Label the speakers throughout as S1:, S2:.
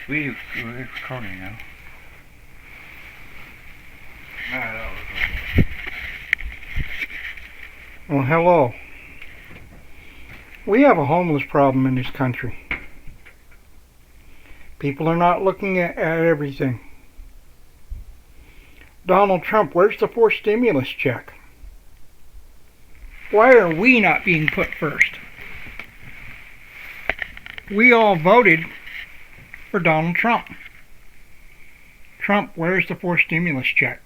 S1: We're recording now.
S2: Well, hello. We have a homeless problem in this country. People are not looking at everything. Donald Trump, where's the fourth stimulus check? Why are we not being put first? We all voted for Donald Trump. Trump, where's the fourth stimulus check?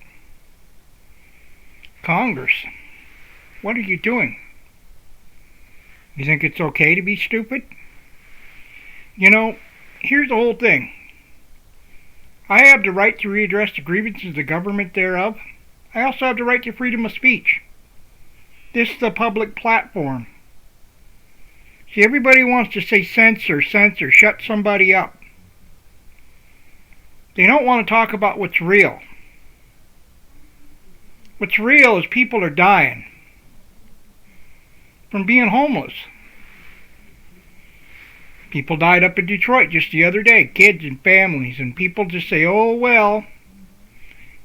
S2: Congress, what are you doing? You think it's okay to be stupid? You know, here's the whole thing. I have the right to redress the grievances of the government thereof. I also have the right to freedom of speech. This is a public platform. See, everybody wants to say censor, shut somebody up. They don't want to talk about what's real. What's real is people are dying from being homeless. People died up in Detroit just the other day, kids and families, and people just say, oh, well,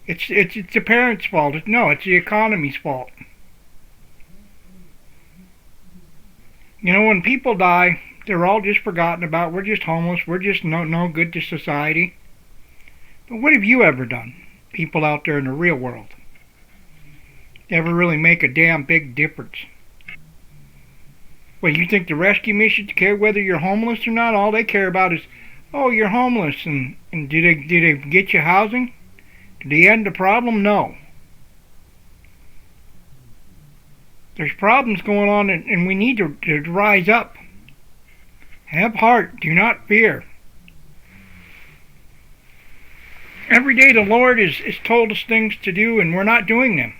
S2: it's the parents' fault. No, it's the economy's fault. You know, when people die, they're all just forgotten about. We're just homeless. We're just no good to society. But what have you ever done, people out there in the real world? Ever really make a damn big difference? Well, you think the rescue missions care whether you're homeless or not? All they care about is, oh, you're homeless, and do they get you housing? Did they end the problem? No. There's problems going on, and we need to rise up. Have heart. Do not fear. Every day the Lord has told us things to do, and we're not doing them.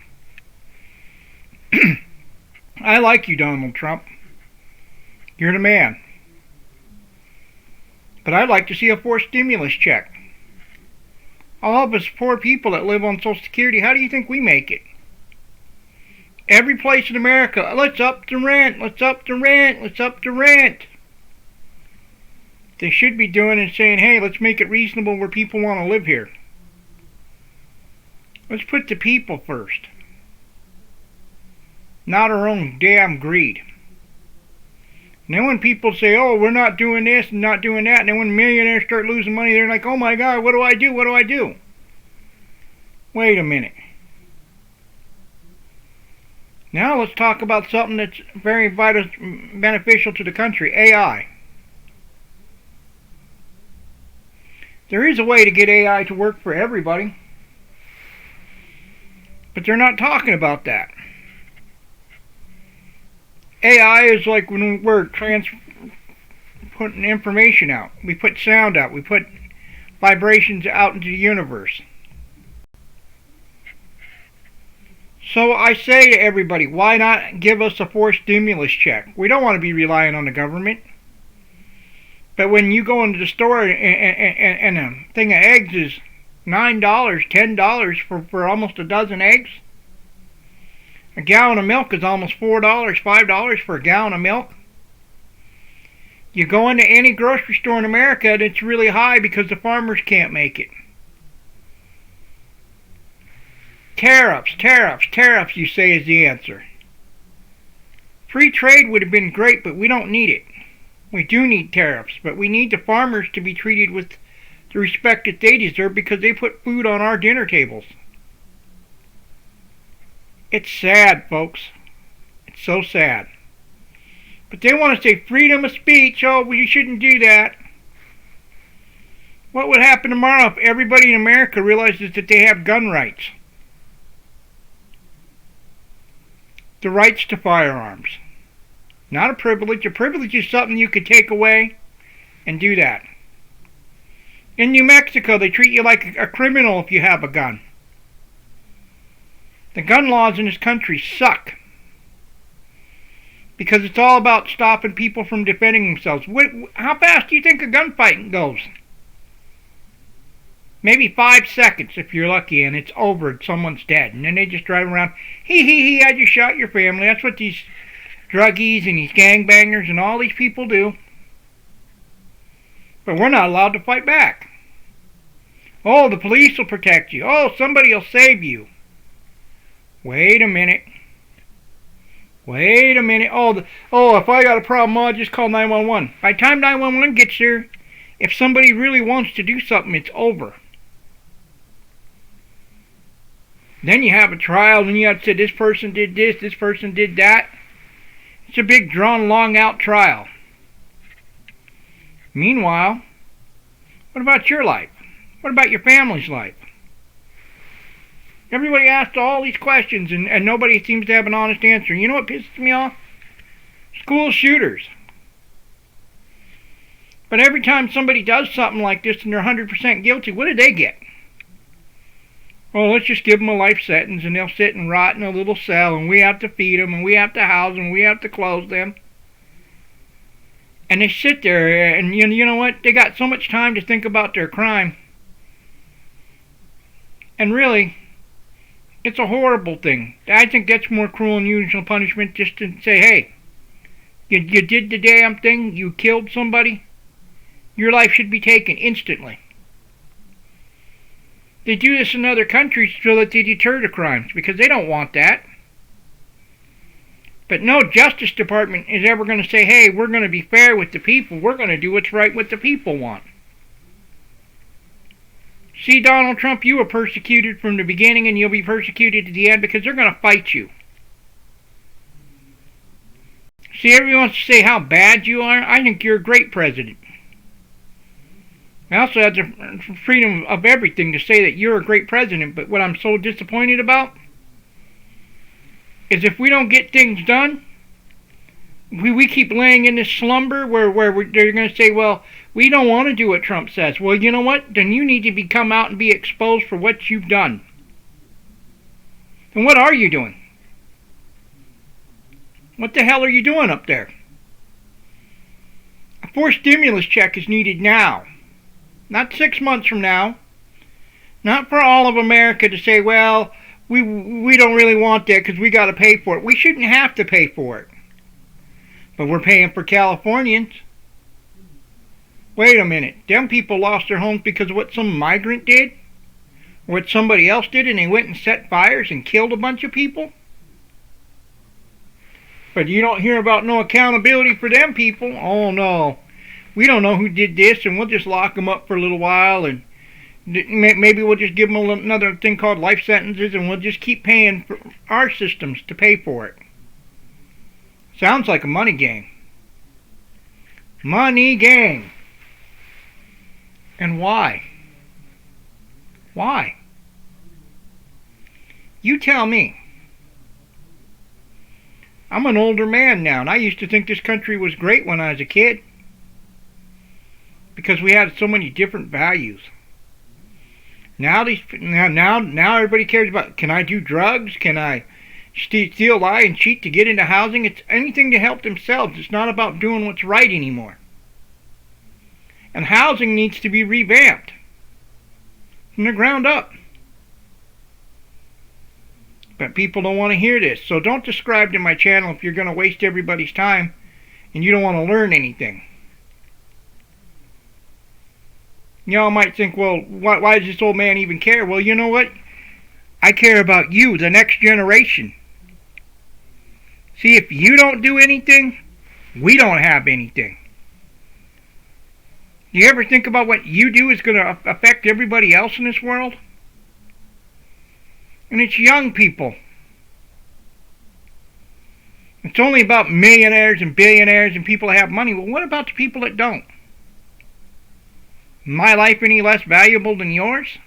S2: I like you, Donald Trump. You're the man. But I'd like to see a fourth stimulus check. All of us poor people that live on Social Security, how do you think we make it? Every place in America, let's up the rent, let's up the rent, let's up the rent. They should be doing and saying, hey, let's make it reasonable where people want to live here. Let's put the people first. Not our own damn greed. And then when people say, oh, we're not doing this and not doing that, and then when millionaires start losing money, they're like, oh my God, what do I do? What do I do? Wait a minute. Now let's talk about something that's very beneficial to the country, AI. There is a way to get AI to work for everybody. But they're not talking about that. AI is like when we're putting information out. We put sound out. We put vibrations out into the universe. So I say to everybody, why not give us a fourth stimulus check? We don't want to be relying on the government. But when you go into the store and a thing of eggs is $9, $10 for almost a dozen eggs, a gallon of milk is almost $4, $5 for a gallon of milk. You go into any grocery store in America and it's really high because the farmers can't make it. Tariffs, you say is the answer. Free trade would have been great, but we don't need it. We do need tariffs, but we need the farmers to be treated with the respect that they deserve because they put food on our dinner tables. It's sad, folks. It's so sad. But they want to say freedom of speech. Oh, well, you shouldn't do that. What would happen tomorrow if everybody in America realizes that they have gun rights? The rights to firearms. Not a privilege. A privilege is something you could take away and do that. In New Mexico, they treat you like a criminal if you have a gun. The gun laws in this country suck. Because it's all about stopping people from defending themselves. How fast do you think a gunfight goes? Maybe 5 seconds if you're lucky, and it's over and someone's dead. And then they just drive around, I just shot your family. That's what these druggies and these gangbangers and all these people do. But we're not allowed to fight back. Oh, the police will protect you. Oh, somebody will save you. Wait a minute. Wait a minute. Oh, if I got a problem, I'll just call 911. By the time 911 gets there, if somebody really wants to do something, it's over. Then you have a trial, and you have to say, this person did this, this person did that. It's a big, drawn, long-out trial. Meanwhile, what about your life? What about your family's life? Everybody asks all these questions, and nobody seems to have an honest answer. You know what pisses me off? School shooters. But every time somebody does something like this and they're 100% guilty, what do they get? Well, let's just give them a life sentence, and they'll sit and rot in a little cell, and we have to feed them, and we have to house them, and we have to clothe them. And they sit there, and you know what? They got so much time to think about their crime. And really, it's a horrible thing. I think that's more cruel and unusual punishment, just to say, hey, you did the damn thing, you killed somebody, your life should be taken instantly. They do this in other countries so that they deter the crimes, because they don't want that. But no Justice Department is ever going to say, hey, we're going to be fair with the people. We're going to do what's right, what the people want. See, Donald Trump, you were persecuted from the beginning, and you'll be persecuted at the end, because they're going to fight you. See, everyone wants to say how bad you are. I think you're a great president. I also have the freedom of everything to say that you're a great president, but what I'm so disappointed about is if we don't get things done, we keep laying in this slumber where they're going to say, well, we don't want to do what Trump says. Well, you know what? Then you need to come out and be exposed for what you've done. And what are you doing? What the hell are you doing up there? A forced stimulus check is needed now. Not 6 months from now. Not for all of America to say, well, we don't really want that because we got to pay for it. We shouldn't have to pay for it. But we're paying for Californians. Wait a minute. Them people lost their homes because of what some migrant did? Or what somebody else did, and they went and set fires and killed a bunch of people? But you don't hear about no accountability for them people. Oh, no. We don't know who did this, and we'll just lock them up for a little while, and maybe we'll just give them another thing called life sentences, and we'll just keep paying for our systems to pay for it. Sounds like a money game. Money game. And why? Why? You tell me. I'm an older man now, and I used to think this country was great when I was a kid, because we had so many different values. Now everybody cares about, can I do drugs? Can I steal, lie, and cheat to get into housing? It's anything to help themselves. It's not about doing what's right anymore. And housing needs to be revamped from the ground up. But people don't want to hear this. So don't subscribe to my channel if you're going to waste everybody's time and you don't want to learn anything. Y'all might think, well, why does this old man even care? Well, you know what? I care about you, the next generation. See, if you don't do anything, we don't have anything. Do you ever think about what you do is going to affect everybody else in this world? And it's young people. It's only about millionaires and billionaires and people that have money. Well, what about the people that don't? My life any less valuable than yours?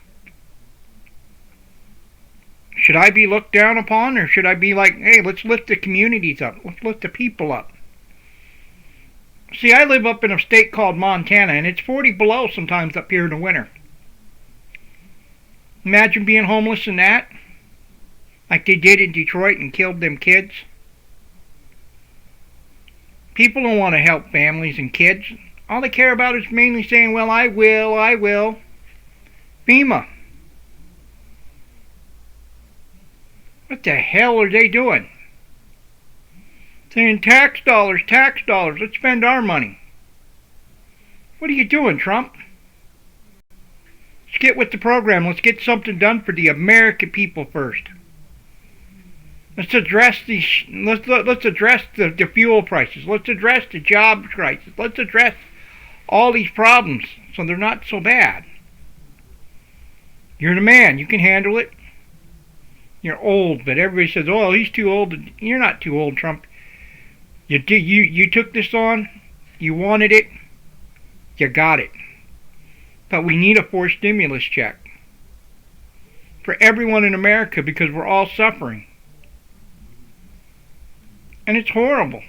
S2: Should I be looked down upon, or should I be like, hey, let's lift the communities up, let's lift the people up? See, I live up in a state called Montana, and it's 40 below sometimes up here in the winter. Imagine being homeless in that, like they did in Detroit and killed them kids. People don't want to help families and kids. All they care about is mainly saying, well, I will. FEMA. What the hell are they doing? Saying tax dollars, let's spend our money. What are you doing, Trump? Let's get with the program. Let's get something done for the American people first. Let's address let's address the fuel prices. Let's address the job crisis. Let's address all these problems so they're not so bad. You're the man. You can handle it. You're old, but everybody says, "Oh, he's too old." You're not too old, Trump. You took this on. You wanted it. You got it. But we need a forced stimulus check for everyone in America because we're all suffering. And it's horrible.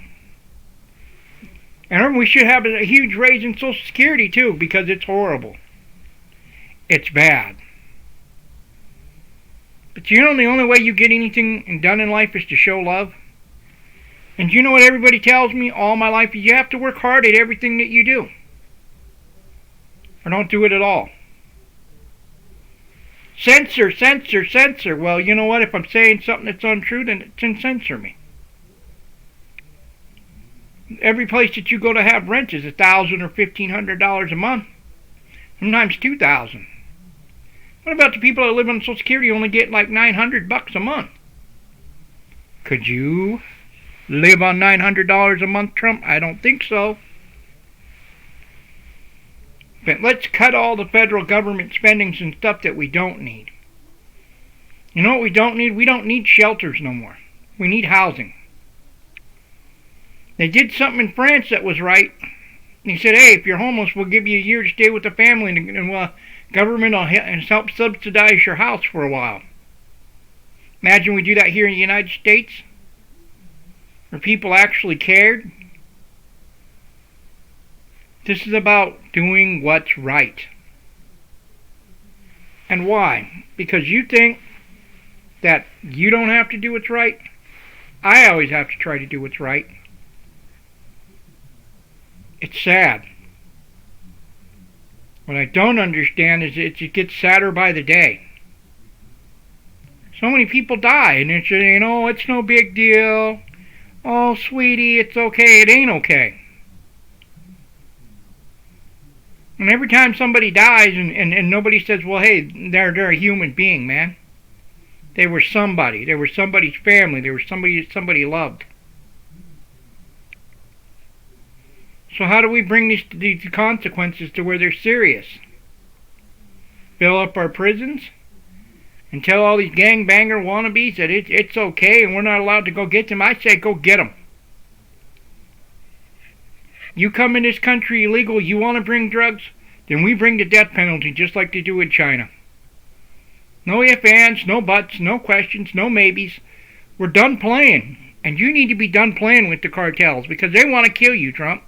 S2: And we should have a huge raise in Social Security too because it's horrible. It's bad. But you know the only way you get anything done in life is to show love? And you know what everybody tells me all my life? You have to work hard at everything that you do. Or don't do it at all. Censor, censor, censor. Well, you know what? If I'm saying something that's untrue, then it can censor me. Every place that you go to have rent is $1,000 or $1,500 a month. Sometimes $2,000. What about the people that live on Social Security only get like $900 a month? Could you live on $900 a month, Trump? I don't think so. But let's cut all the federal government spendings and stuff that we don't need. You know what we don't need? We don't need shelters no more. We need housing. They did something in France that was right. They said, hey, if you're homeless, we'll give you a year to stay with the family, and government will help subsidize your house for a while. Imagine we do that here in the United States, where people actually cared. This is about doing what's right. And why? Because you think that you don't have to do what's right? I always have to try to do what's right. It's sad. What I don't understand is it gets sadder by the day. So many people die, and it's, you know, it's no big deal. Oh, sweetie, it's okay. It ain't okay. And every time somebody dies and nobody says, well, hey, they're a human being, man. They were somebody. They were somebody's family. They were somebody loved. So how do we bring these consequences to where they're serious? Fill up our prisons and tell all these gangbanger wannabes that it's okay and we're not allowed to go get them? I say go get them. You come in this country illegal, you want to bring drugs? Then we bring the death penalty just like they do in China. No ifs, ands, no buts, no questions, no maybes. We're done playing. And you need to be done playing with the cartels because they want to kill you, Trump.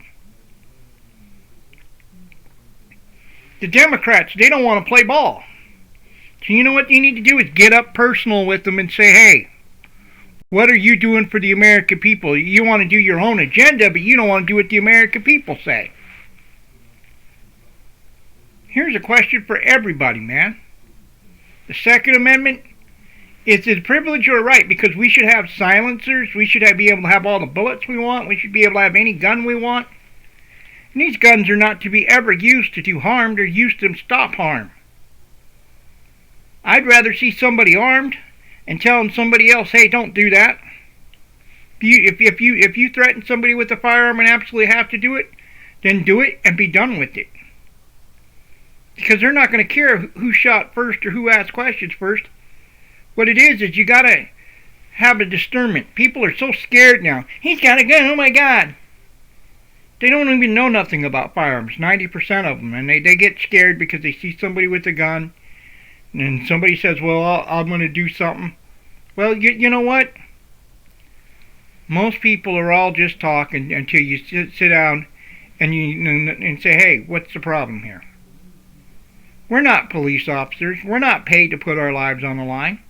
S2: The Democrats, they don't want to play ball. So you know what you need to do is get up personal with them and say, hey, what are you doing for the American people? You want to do your own agenda, but you don't want to do what the American people say. Here's a question for everybody, man. The Second Amendment, is it a privilege or a right? Because we should have silencers. We should be able to have all the bullets we want. We should be able to have any gun we want. And these guns are not to be ever used to do harm. They're used to stop harm. I'd rather see somebody armed and telling somebody else, hey, don't do that. If you threaten somebody with a firearm and absolutely have to do it, then do it and be done with it. Because they're not going to care who shot first or who asked questions first. What it is you got to have a discernment. People are so scared now. He's got a gun, oh my God. They don't even know nothing about firearms, 90% of them. And they get scared because they see somebody with a gun. And somebody says, well, I'm going to do something. Well, you know what? Most people are all just talking until you sit down and say, hey, what's the problem here? We're not police officers. We're not paid to put our lives on the line.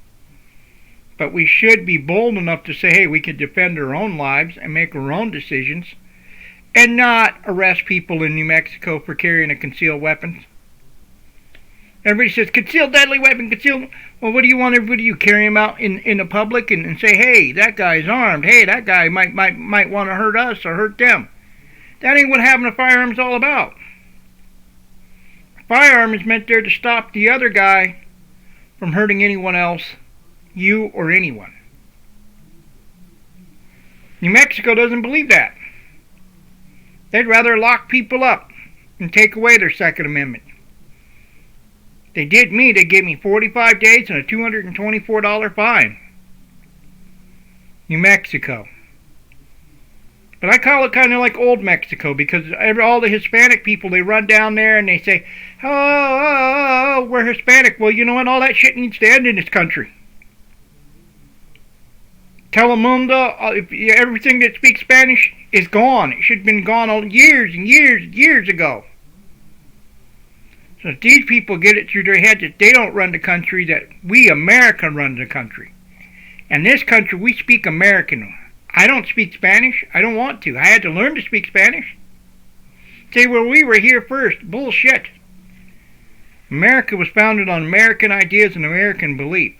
S2: But we should be bold enough to say, hey, we can defend our own lives and make our own decisions and not arrest people in New Mexico for carrying a concealed weapon. Everybody says, concealed deadly weapon, concealed. Well, what do you want everybody to do? Carry him out in the public and say, hey, that guy's armed. Hey, that guy might want to hurt us or hurt them. That ain't what having a firearm's all about. firearm is meant there to stop the other guy from hurting anyone else, you or anyone. New Mexico doesn't believe that. They'd rather lock people up and take away their Second Amendment. They did me, they gave me 45 days and a $224 fine. New Mexico. But I call it kind of like old Mexico, because all the Hispanic people, they run down there and they say, oh, we're Hispanic. Well, you know what? All that shit needs to end in this country. Telemundo, everything that speaks Spanish is gone. It should have been gone all years and years and years ago. So if these people get it through their head that they don't run the country, that we America run the country. And this country, we speak American. I don't speak Spanish. I don't want to. I had to learn to speak Spanish. Say, well, we were here first. Bullshit. America was founded on American ideas and American belief.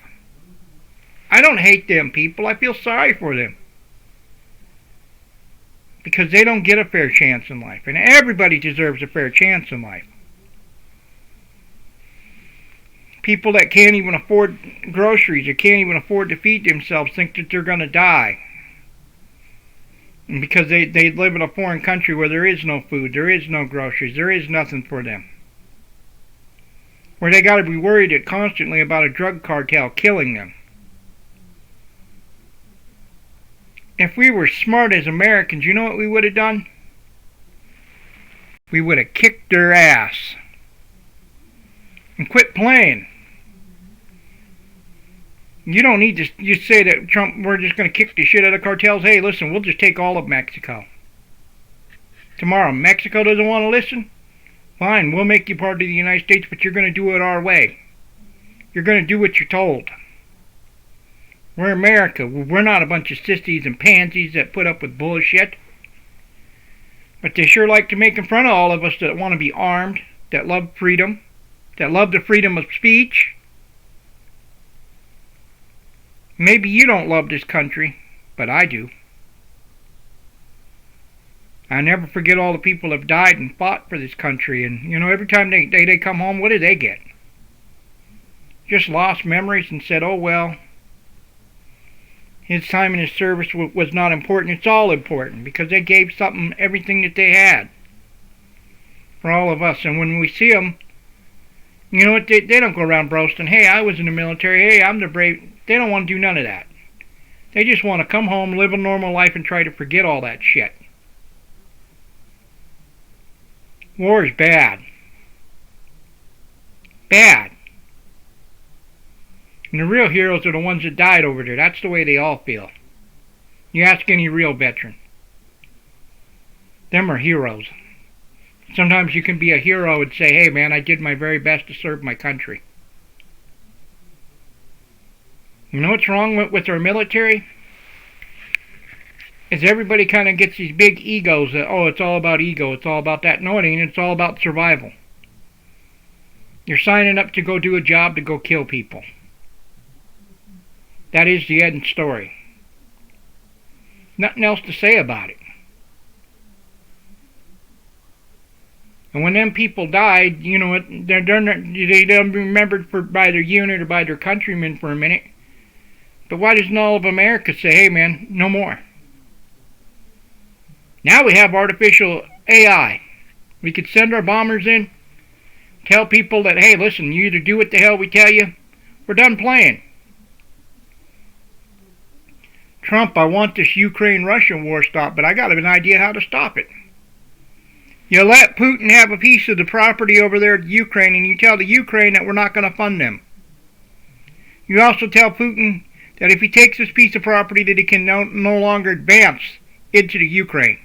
S2: I don't hate them people. I feel sorry for them. Because they don't get a fair chance in life. And everybody deserves a fair chance in life. People that can't even afford groceries or can't even afford to feed themselves think that they're going to die. And because they live in a foreign country where there is no food, there is no groceries, there is nothing for them. Where they got to be worried constantly about a drug cartel killing them. If we were smart as Americans, you know what we would have done? We would have kicked their ass. And quit playing. You don't need to just say that Trump, we're just going to kick the shit out of cartels. Hey, listen, we'll just take all of Mexico. Tomorrow, Mexico doesn't want to listen? Fine, we'll make you part of the United States, but you're going to do it our way. You're going to do what you're told. We're America. We're not a bunch of sissies and pansies that put up with bullshit. But they sure like to make in front of all of us that want to be armed, that love freedom, that love the freedom of speech. Maybe you don't love this country, but I do. I never forget all the people that have died and fought for this country. And, you know, every time they come home, what do they get? Just lost memories and said, oh, well, his time in his service was not important. It's all important because they gave something, everything that they had for all of us. And when we see them, you know what, they don't go around boasting, hey, I was in the military, hey, I'm the brave. They don't want to do none of that. They just want to come home, live a normal life, and try to forget all that shit. War is bad. Bad. And the real heroes are the ones that died over there. That's the way they all feel. You ask any real veteran. Them are heroes. Sometimes you can be a hero and say, hey man, I did my very best to serve my country. You know what's wrong with our military? Is everybody kind of gets these big egos that, oh, it's all about ego, it's all about that. No, it ain't. It's all about survival. You're signing up to go do a job to go kill people. That is the end story. Nothing else to say about it. And when them people died, you know what, they don't be remembered by their unit or by their countrymen for a minute. But why doesn't all of America say, hey man, no more? Now we have artificial AI. We could send our bombers in, tell people that, hey listen, you either do what the hell we tell you, we're done playing. Trump, I want this Ukraine-Russia war stopped, but I got an idea how to stop it. You let Putin have a piece of the property over there in Ukraine, and you tell the Ukraine that we're not going to fund them. You also tell Putin that if he takes this piece of property that he can no longer advance into the Ukraine.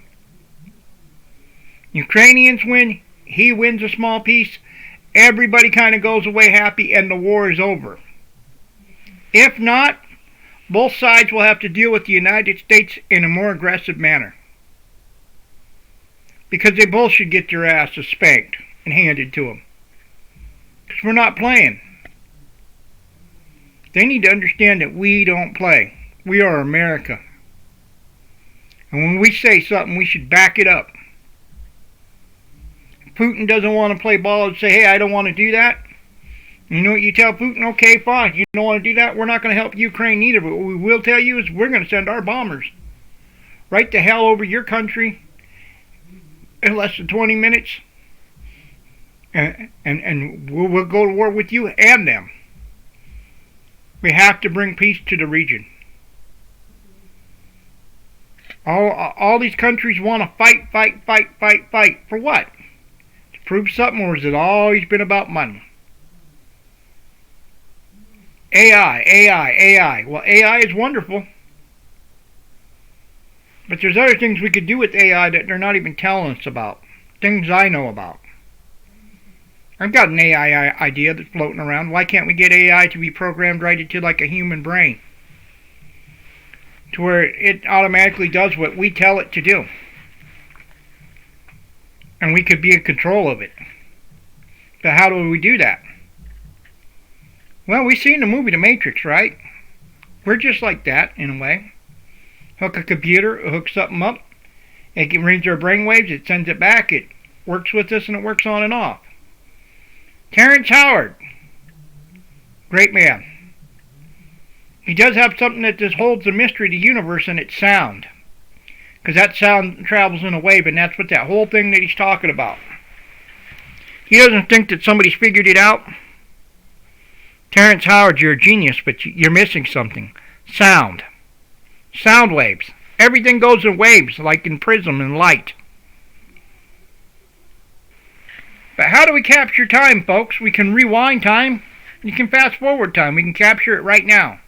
S2: Ukrainians win, he wins a small piece, everybody kind of goes away happy and the war is over. If not, both sides will have to deal with the United States in a more aggressive manner. Because they both should get their asses spanked and handed to them. Because we're not playing. They need to understand that we don't play. We are America. And when we say something, we should back it up. Putin doesn't want to play ball and say, hey, I don't want to do that. You know what you tell Putin? Okay, fine. You don't want to do that? We're not going to help Ukraine either. But what we will tell you is we're going to send our bombers right to hell over your country in less than 20 minutes. And we'll go to war with you and them. We have to bring peace to the region. All these countries want to fight. For what? To prove something, or has it always been about money? AI. Well, AI is wonderful. But there's other things we could do with AI that they're not even telling us about. Things I know about. I've got an AI idea that's floating around. Why can't we get AI to be programmed right into like a human brain? To where it automatically does what we tell it to do. And we could be in control of it. But how do we do that? Well, we've seen the movie The Matrix, right? We're just like that, in a way. Hook a computer, hook something up, it reads our brainwaves, it sends it back, it works with us, and it works on and off. Terrence Howard, great man. He does have something that just holds the mystery of the universe, and it's sound. Because that sound travels in a wave, and that's what that whole thing that he's talking about. He doesn't think that somebody's figured it out. Terrence Howard, you're a genius, but you're missing something. Sound. Sound waves. Everything goes in waves, like in prism and light. But how do we capture time, folks? We can rewind time. You can fast forward time. We can capture it right now.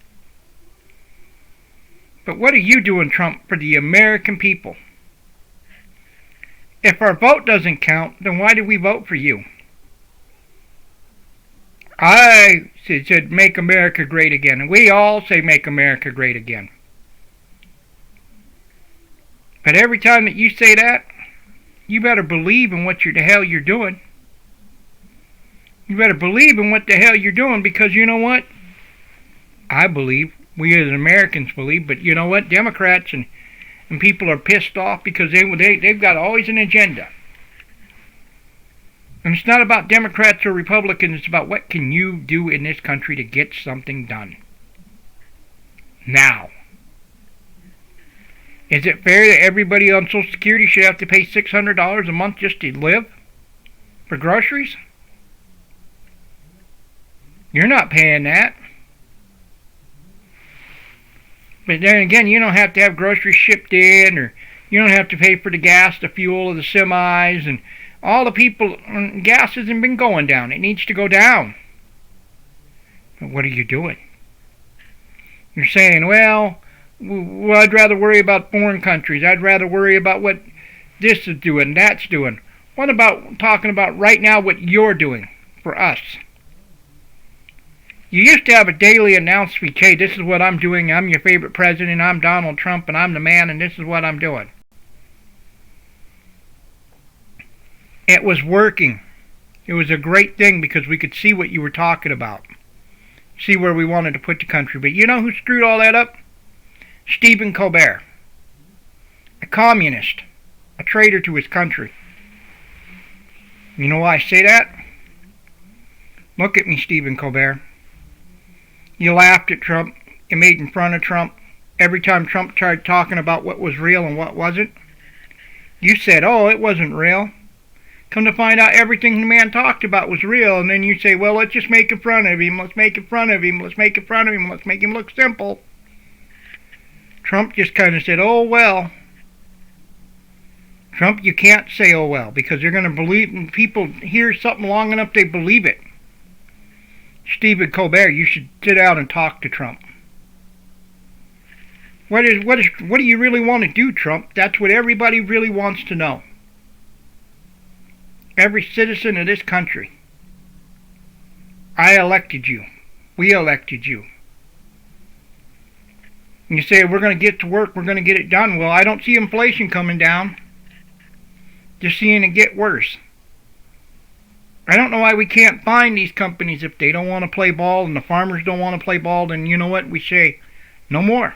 S2: But what are you doing, Trump, for the American people? If our vote doesn't count, then why did we vote for you? I said, make America great again. And we all say, make America great again. But every time that you say that, you better believe in what the hell you're doing. You better believe in what the hell you're doing, because you know what? I believe, we as Americans believe, but you know what? Democrats and people are pissed off because they've got always an agenda. And it's not about Democrats or Republicans, it's about what can you do in this country to get something done. Now. Is it fair that everybody on Social Security should have to pay $600 a month just to live? For groceries? You're not paying that. But then again, you don't have to have groceries shipped in, or you don't have to pay for the gas, the fuel of the semis, and all the people, gas hasn't been going down. It needs to go down. But what are you doing? You're saying, well, I'd rather worry about foreign countries. I'd rather worry about what this is doing, that's doing. What about talking about right now what you're doing for us? You used to have a daily announcement, hey, this is what I'm doing. I'm your favorite president. I'm Donald Trump, and I'm the man, and this is what I'm doing. It was working. It was a great thing because we could see what you were talking about. See where we wanted to put the country. But you know who screwed all that up? Stephen Colbert. A communist. A traitor to his country. You know why I say that? Look at me, Stephen Colbert. You laughed at Trump. You made fun of Trump. Every time Trump tried talking about what was real and what wasn't, you said, oh, it wasn't real. Come to find out everything the man talked about was real, and then you say, well, let's just make fun of him, let's make fun of him, let's make fun of him, let's make him look simple. Trump just kind of said, oh, well. Trump, you can't say, oh, well, because they're going to believe, when people hear something long enough, they believe it. Stephen Colbert, you should sit down and talk to Trump. What do you really want to do, Trump? That's what everybody really wants to know. Every citizen of this country. I elected you. We elected you. And you say, we're going to get to work, we're going to get it done. Well, I don't see inflation coming down. Just seeing it get worse. I don't know why we can't find these companies if they don't want to play ball and the farmers don't want to play ball, then you know what? We say, no more.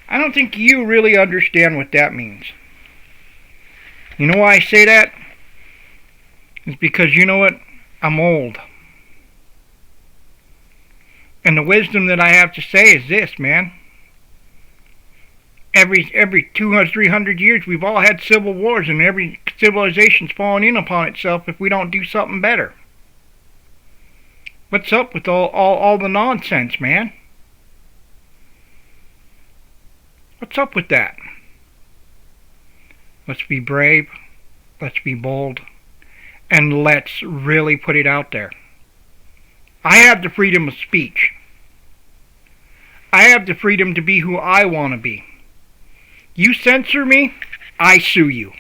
S2: I don't think you really understand what that means. You know why I say that? It's because, you know what? I'm old. And the wisdom that I have to say is this, man. Every 200, 300 years, we've all had civil wars, and every civilization's falling in upon itself if we don't do something better. What's up with all the nonsense, man? What's up with that? Let's be brave. Let's be bold. And let's really put it out there. I have the freedom of speech. I have the freedom to be who I want to be. You censor me, I sue you.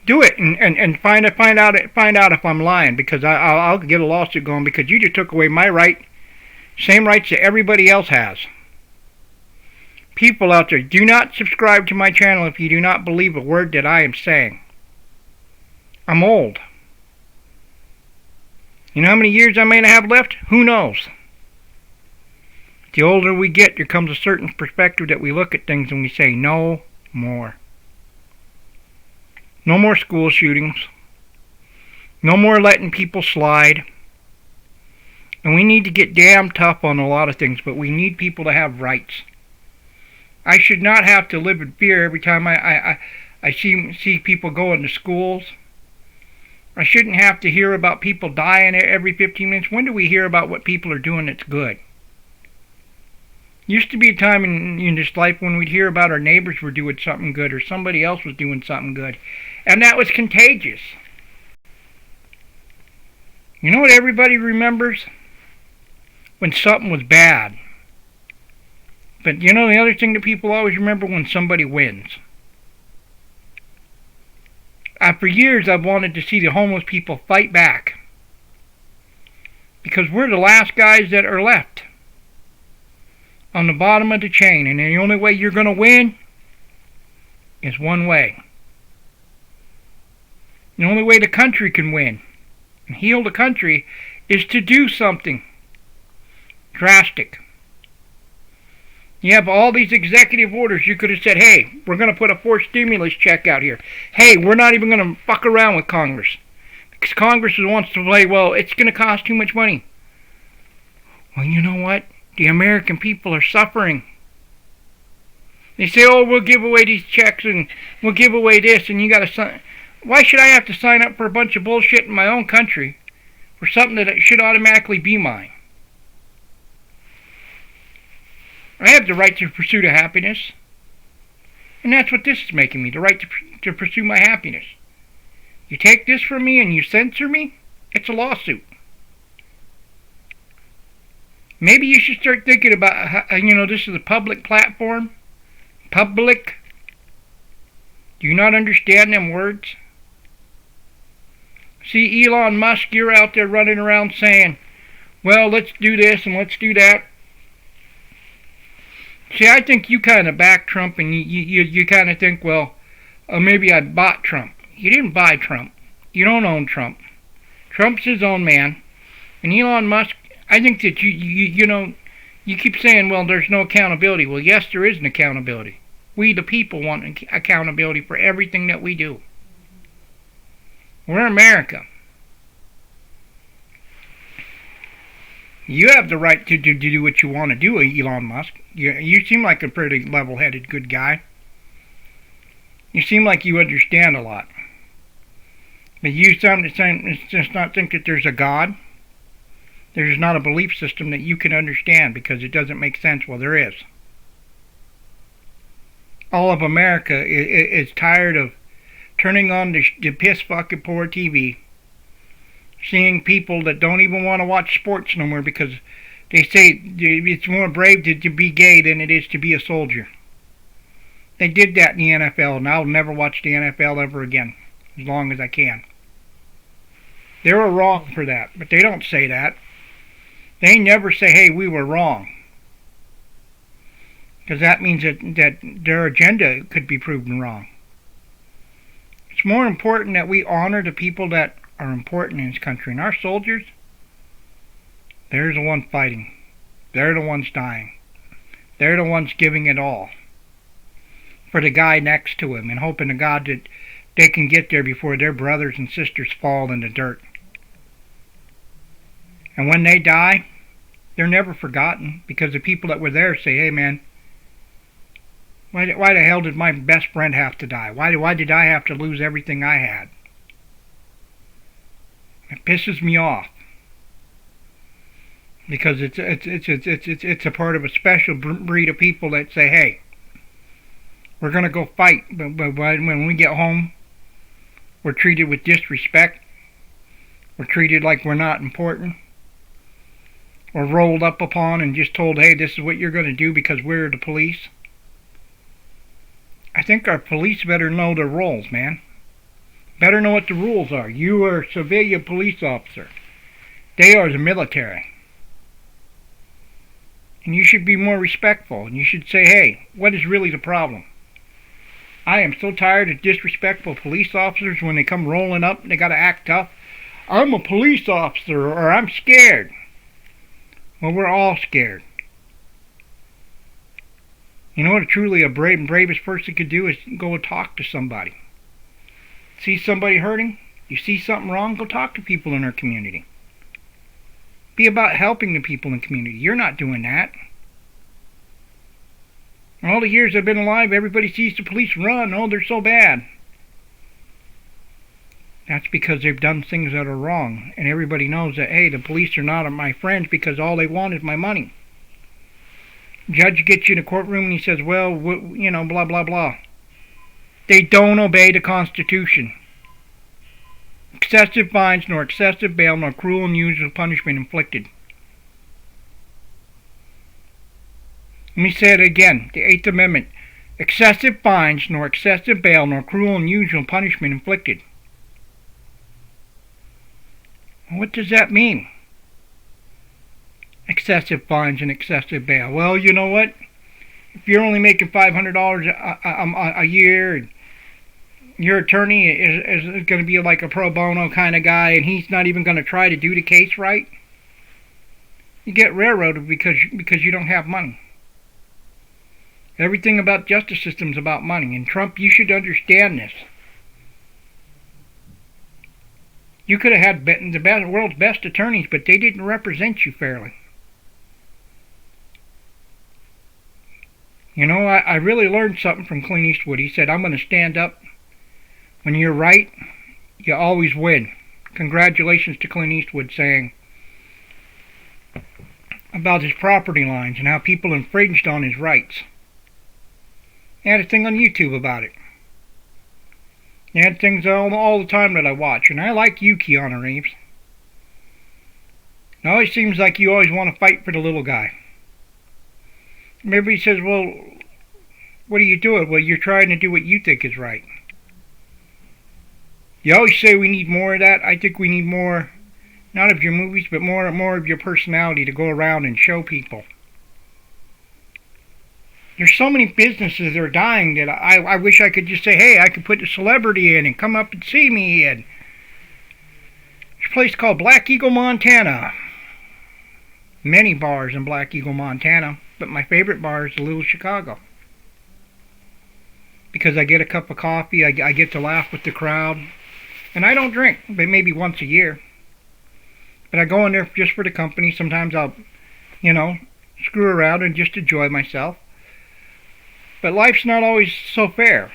S2: Do it and find out if I'm lying, because I'll get a lawsuit going, because you just took away my right, same rights that everybody else has. People out there, do not subscribe to my channel if you do not believe a word that I am saying. I'm old. You know how many years I may have left? Who knows? The older we get, there comes a certain perspective that we look at things and we say, no more. No more school shootings. No more letting people slide. And we need to get damn tough on a lot of things, but we need people to have rights. I should not have to live in fear every time I see people go into schools. I shouldn't have to hear about people dying every 15 minutes. When do we hear about what people are doing that's good? Used to be a time in this life when we'd hear about our neighbors were doing something good or somebody else was doing something good. And that was contagious. You know what everybody remembers? When something was bad. But you know the other thing that people always remember? When somebody wins. For years I've wanted to see the homeless people fight back. Because we're the last guys that are left. On the bottom of the chain, and the only way you're going to win is one way. The only way the country can win and heal the country is to do something drastic. You have all these executive orders. You could have said, hey, we're going to put a forced stimulus check out here. Hey, we're not even going to fuck around with Congress. Because Congress wants to play, well, it's going to cost too much money. Well, you know what? The American people are suffering. They say, oh, we'll give away these checks and we'll give away this, and you got to sign. Why should I have to sign up for a bunch of bullshit in my own country for something that should automatically be mine? I have the right to pursue the happiness. And that's what this is making me, the right to pursue my happiness. You take this from me and you censor me, it's a lawsuit. Maybe you should start thinking about how, this is a public platform. Public. Do you not understand them words? See, Elon Musk, you're out there running around saying, well, let's do this and let's do that. See, I think you kind of back Trump, and you kind of think, well, maybe I bought Trump. You didn't buy Trump. You don't own Trump. Trump's his own man. And Elon Musk, I think that you keep saying, well, there's no accountability. Well, yes, there is an accountability. We, the people, want accountability for everything that we do. We're America. You have the right to do what you want to do, Elon Musk. You seem like a pretty level-headed, good guy. You seem like you understand a lot. But you just not think that there's a God. There's not a belief system that you can understand because it doesn't make sense. Well, there is. All of America is tired of turning on the piss fucking poor TV, seeing people that don't even want to watch sports no more because they say it's more brave to be gay than it is to be a soldier. They did that in the NFL, and I'll never watch the NFL ever again, as long as I can. They were wrong for that, but they don't say that. They never say, hey, we were wrong. Because that means that their agenda could be proven wrong. It's more important that we honor the people that are important in this country. And our soldiers, they're the ones fighting. They're the ones dying. They're the ones giving it all for the guy next to him and hoping to God they can get there before their brothers and sisters fall in the dirt. And when they die, they're never forgotten, because the people that were there say, hey man, why the hell did my best friend have to die? Why did I have to lose everything I had? It pisses me off, because it's a part of a special breed of people that say, hey, we're going to go fight, but when we get home, we're treated with disrespect. We're treated like we're not important. We're rolled up upon and just told, hey, this is what you're going to do because we're the police. I think our police better know their roles, man. Better know what the rules are. You are a civilian police officer. They are the military. And you should be more respectful. And you should say, hey, what is really the problem? I am so tired of disrespectful police officers when they come rolling up and they got to act tough. I'm a police officer, or I'm scared. Well, we're all scared. You know what truly a bravest person could do is go and talk to somebody. See somebody hurting? You see something wrong? Go talk to people in our community. Be about helping the people in the community. You're not doing that. All the years I've been alive, everybody sees the police run. Oh, they're so bad. That's because they've done things that are wrong. And everybody knows that, hey, the police are not my friends because all they want is my money. Judge gets you in a courtroom and he says, well, you know, blah, blah, blah. They don't obey the Constitution. Excessive fines, nor excessive bail, nor cruel and unusual punishment inflicted. Let me say it again. The Eighth Amendment. Excessive fines, nor excessive bail, nor cruel and unusual punishment inflicted. What does that mean? Excessive fines and excessive bail. Well, you know what? If you're only making $500 a year, and your attorney is going to be like a pro bono kind of guy, and he's not even going to try to do the case right, you get railroaded because you don't have money. Everything about justice system is about money, and Trump, you should understand this. You could have had the world's best attorneys, but they didn't represent you fairly. You know, I really learned something from Clint Eastwood. He said, I'm going to stand up. When you're right, you always win. Congratulations to Clint Eastwood saying about his property lines and how people infringed on his rights. They had a thing on YouTube about it. They had things all the time that I watch. And I like you, Keanu Reeves. It always seems like you always want to fight for the little guy. Everybody says, well, what are you doing? Well, you're trying to do what you think is right. You always say we need more of that. I think we need more, not of your movies, but more of your personality to go around and show people. There's so many businesses that are dying that I wish I could just say, hey, I could put a celebrity in and come up and see me. And there's a place called Black Eagle, Montana. Many bars in Black Eagle, Montana. But my favorite bar is Little Chicago. Because I get a cup of coffee, I get to laugh with the crowd. And I don't drink, but maybe once a year. But I go in there just for the company. Sometimes I'll, screw around and just enjoy myself. But life's not always so fair.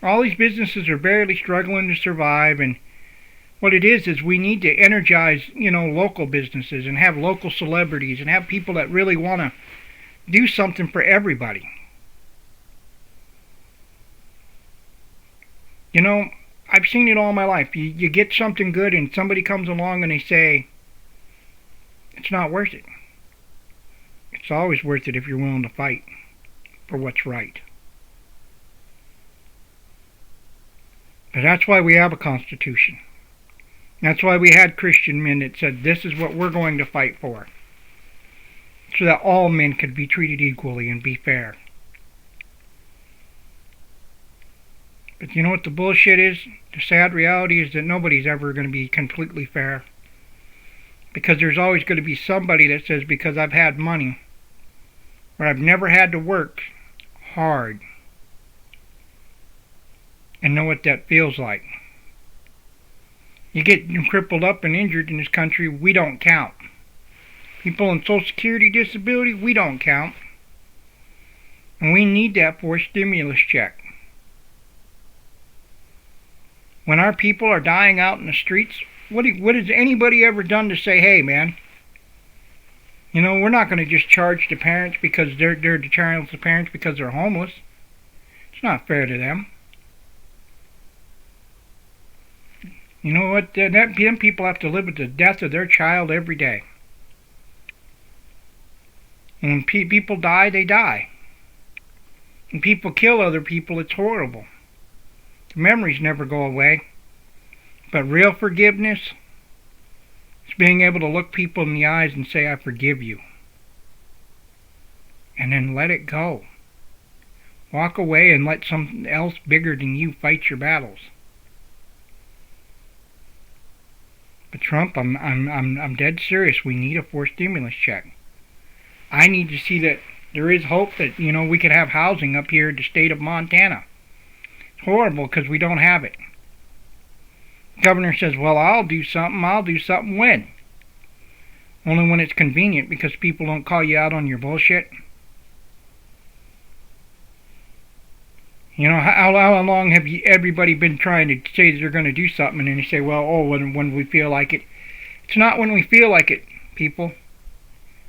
S2: All these businesses are barely struggling to survive, and what it is we need to energize, local businesses and have local celebrities and have people that really want to do something for everybody. I've seen it all my life. You get something good and somebody comes along and they say, it's not worth it. It's always worth it if you're willing to fight for what's right. But that's why we have a Constitution. That's why we had Christian men that said, this is what we're going to fight for. So that all men could be treated equally and be fair. But you know what the bullshit is? The sad reality is that nobody's ever going to be completely fair. Because there's always going to be somebody that says, because I've had money, or I've never had to work hard, and know what that feels like. You get crippled up and injured in this country, we don't count. People on Social Security disability, we don't count. And we need that for a stimulus check. When our people are dying out in the streets, what has anybody ever done to say, hey man, you know, we're not going to just charge the parents because they're the child's parents because they're homeless. It's not fair to them. You know what? Them people have to live with the death of their child every day. And when people die, they die. When people kill other people, it's horrible. The memories never go away. But real forgiveness is being able to look people in the eyes and say, I forgive you. And then let it go. Walk away and let something else bigger than you fight your battles. But Trump, I'm dead serious. We need a forced stimulus check. I need to see that there is hope that, you know, we could have housing up here in the state of Montana. It's horrible because we don't have it. The governor says, well, I'll do something when? Only when it's convenient because people don't call you out on your bullshit. You know, how long have everybody been trying to say that they're going to do something, and then you say, well, when we feel like it. It's not when we feel like it, people.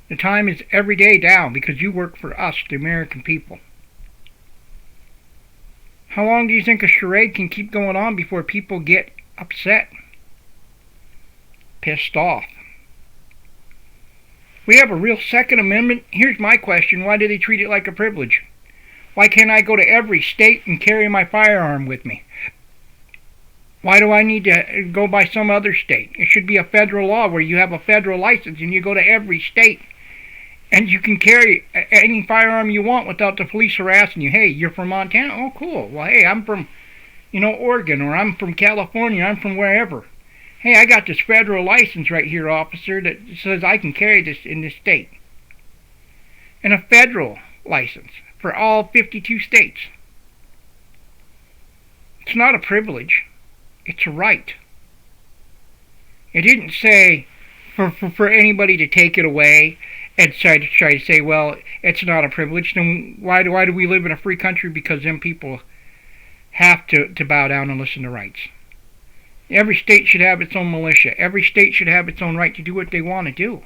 S2: The time is every day down because you work for us, the American people. How long do you think a charade can keep going on before people get upset? Pissed off. We have a real Second Amendment. Here's my question. Why do they treat it like a privilege? Why can't I go to every state and carry my firearm with me? Why do I need to go by some other state? It should be a federal law where you have a federal license and you go to every state and you can carry any firearm you want without the police harassing you. Hey, you're from Montana? Oh, cool. Well, hey, I'm from, Oregon, or I'm from California. I'm from wherever. Hey, I got this federal license right here, officer, that says I can carry this in this state. And a federal license for all 52 states. It's not a privilege. It's a right. It didn't say for anybody to take it away and try to say, well, it's not a privilege. Then why do we live in a free country? Because them people have to bow down and listen to rights. Every state should have its own militia. Every state should have its own right to do what they want to do.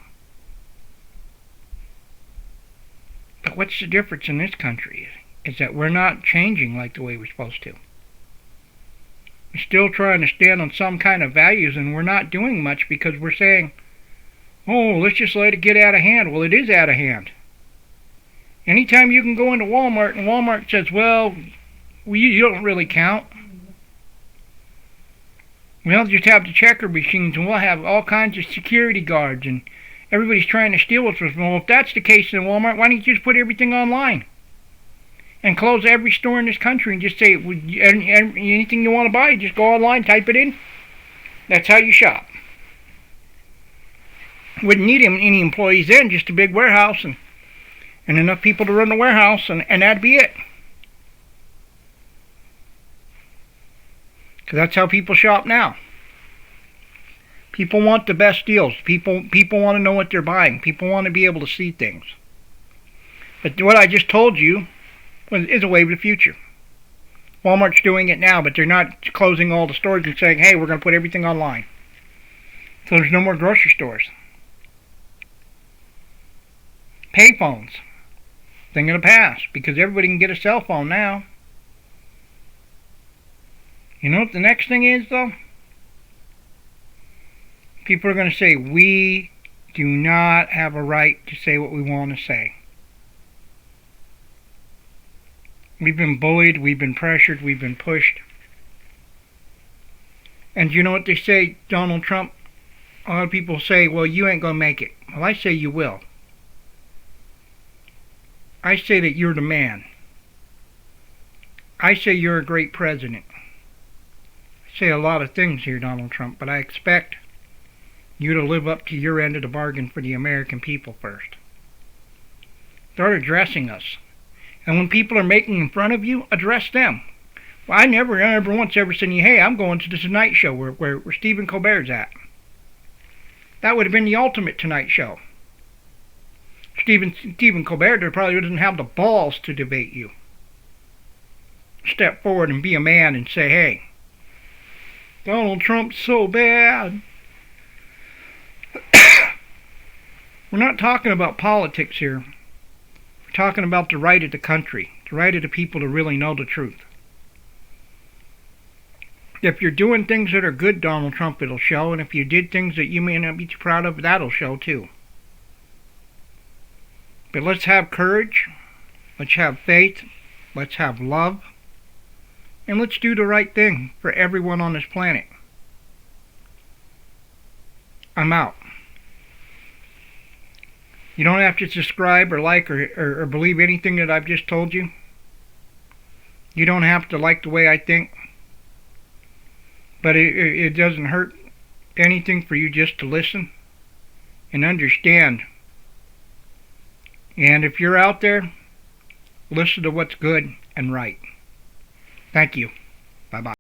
S2: But what's the difference in this country is that we're not changing like the way we're supposed to. We're still trying to stand on some kind of values, and we're not doing much because we're saying, oh, let's just let it get out of hand. Well, it is out of hand. Anytime you can go into Walmart and Walmart says, well, you don't really count. We'll just have the checker machines and we'll have all kinds of security guards and everybody's trying to steal what's from us. Well, if that's the case in Walmart, why don't you just put everything online? And close every store in this country and just say, anything you want to buy, just go online, type it in. That's how you shop. Wouldn't need any employees then, just a big warehouse and enough people to run the warehouse, and that'd be it. Because that's how people shop now. People want the best deals. People want to know what they're buying. People want to be able to see things. But what I just told you is a way of the future. Walmart's doing it now, but they're not closing all the stores and saying, hey, we're going to put everything online. So there's no more grocery stores. Payphones. Thing of the past, because everybody can get a cell phone now. You know what the next thing is, though? People are going to say, we do not have a right to say what we want to say. We've been bullied, we've been pressured, we've been pushed. And you know what they say, Donald Trump? A lot of people say, well, you ain't going to make it. Well, I say you will. I say that you're the man. I say you're a great president. I say a lot of things here, Donald Trump, but I expect you to live up to your end of the bargain for the American people first. Start addressing us. And when people are making in front of you, address them. Well, I never once ever said, hey, I'm going to the Tonight Show where Stephen Colbert's at. That would have been the ultimate Tonight Show. Stephen Colbert probably doesn't have the balls to debate you. Step forward and be a man and say, hey, Donald Trump's so bad. We're not talking about politics here. We're talking about the right of the country, the right of the people to really know the truth. If you're doing things that are good, Donald Trump, it'll show. And if you did things that you may not be too proud of, that'll show too. But let's have courage. Let's have faith. Let's have love. And let's do the right thing for everyone on this planet. I'm out. You don't have to subscribe or like or believe anything that I've just told you. You don't have to like the way I think. But it doesn't hurt anything for you just to listen and understand. And if you're out there, listen to what's good and right. Thank you. Bye-bye.